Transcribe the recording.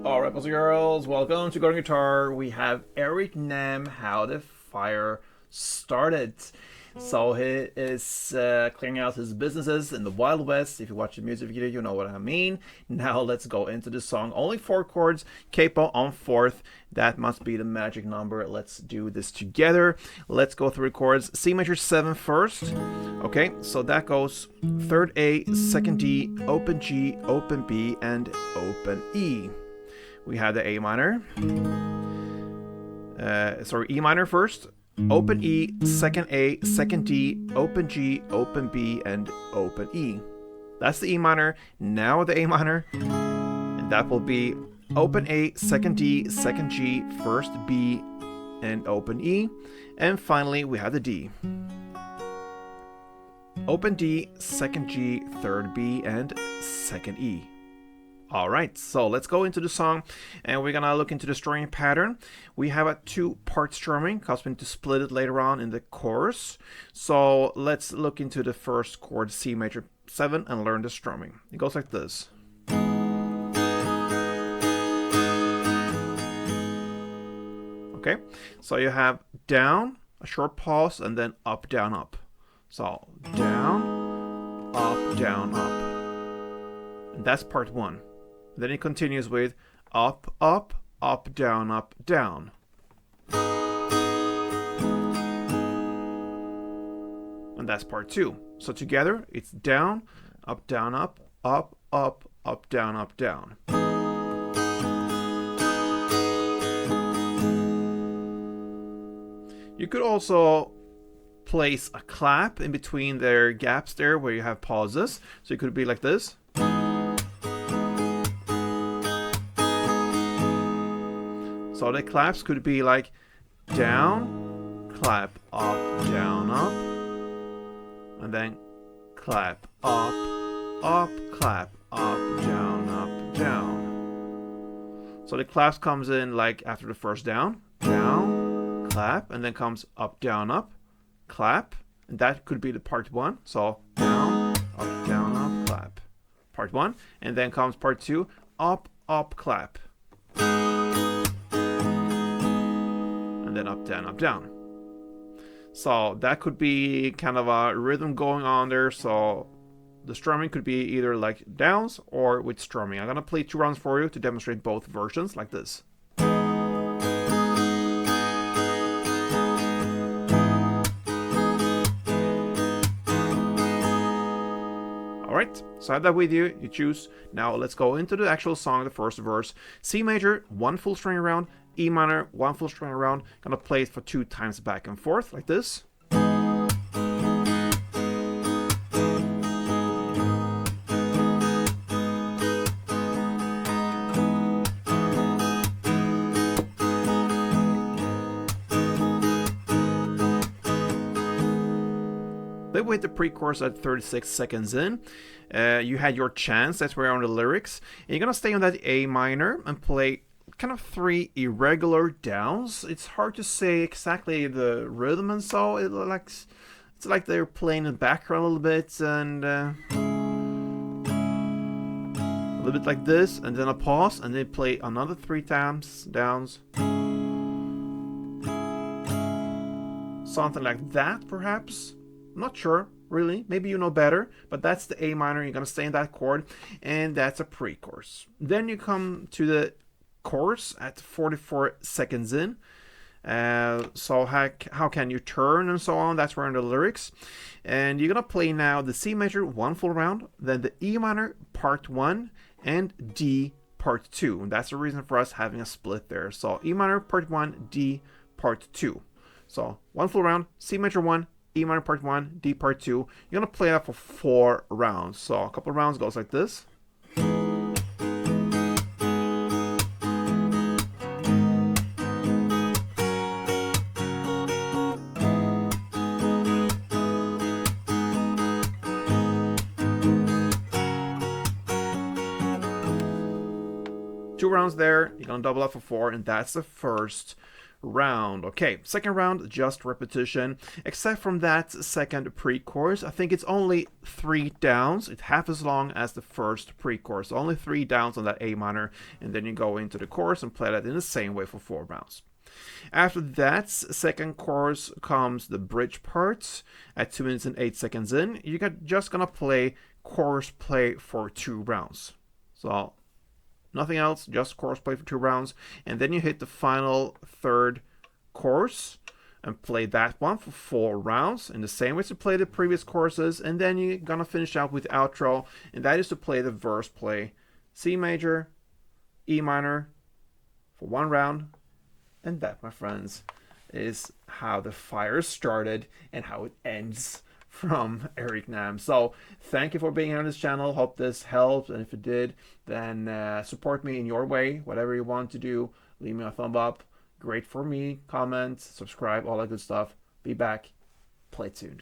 Alright, boys and girls, welcome to Golden Guitar. We have Eric Nam, How the Fire Started. So he is clearing out his businesses in the Wild West. If you watch the music video, you know what I mean. Now let's go into the song. Only 4 chords, capo on 4th. That must be the magic number. Let's do this together. Let's go through the chords. C major 7 first. Okay, so that goes 3rd A, 2nd D, open G, open B, and open E. We have the A minor. E minor first. Open E, 2nd A, 2nd D, open G, open B, and open E. That's the E minor. Now the A minor. And that will be open A, 2nd D, 2nd G, 1st B, and open E. And finally, we have the D. Open D, 2nd G, 3rd B, and 2nd E. Alright, so let's go into the song and we're gonna look into the strumming pattern. We have a 2-part strumming because we need to split it later on in the chorus. So let's look into the first chord, C major 7, and learn the strumming. It goes like this. Okay, so you have down, a short pause, and then up, down, up. So down, up, down, up. And that's part 1. Then it continues with up, up, up, down, up, down. And that's part 2. So together, it's down, up, down, up, up, up, up, down, up, down. You could also place a clap in between their gaps there where you have pauses. So it could be like this. So the claps could be like down, clap, up, down, up, and then clap, up, clap, up, down, down. So the claps comes in like after the first down, clap, and then comes up, down, clap, and that could be the part 1. So down, up, clap. Part 1, and then comes part 2, up, clap. And then up, down. So that could be kind of a rhythm going on there. So the strumming could be either like downs or with strumming. I'm gonna play 2 rounds for you to demonstrate both versions like this. Alright, so I have that with you. You choose. Now let's go into the actual song, the first verse. C major, 1 full string around. E minor, 1 full string around. Gonna play it for 2 times back and forth like this. Then we hit the pre-chorus at 36 seconds in. You had your chance, that's where you're on the lyrics. And you're gonna stay on that A minor and play kind of 3 irregular downs. It's hard to say exactly the rhythm, and so it's like they're playing in the background a little bit, and a little bit like this, and then a pause, and then play another 3 times downs. Something like that, perhaps. I'm not sure, really. Maybe you know better, but that's the A minor. You're gonna stay in that chord, and that's a pre-chorus. Then you come to the chorus at 44 seconds in. So how can you turn and so on, that's where in the lyrics. And you're gonna play now the C major 1 full round, then the E minor part 1, and D part 2. And that's the reason for us having a split there. So E minor part 1, D part 2. So 1 full round, C major 1, E minor part 1, D part 2. You're gonna play that for 4 rounds. So a couple of rounds goes like this. 2 rounds there, you're gonna double up for 4, and that's the first round. Okay, second round, just repetition. Except from that second pre-chorus, I think it's only 3 downs. It's half as long as the first pre-chorus. Only 3 downs on that A minor, and then you go into the chorus and play that in the same way for 4 rounds. After that second chorus comes the bridge parts at 2 minutes and 8 seconds in. You're just gonna play chorus play for 2 rounds. So nothing else, just chorus play for 2 rounds. And then you hit the final third chorus and play that one for 4 rounds in the same way to play the previous choruses. And then you're gonna finish out with outro, and that is to play the verse play C major, E minor for 1 round. And that, my friends, is how the fire started and how it ends from Eric Nam. So thank you for being here on this channel. Hope this helped, and if it did, then support me in your way. Whatever you want to do, leave me a thumb up. Great for me. Comment, subscribe, all that good stuff. Be back. Play tuned.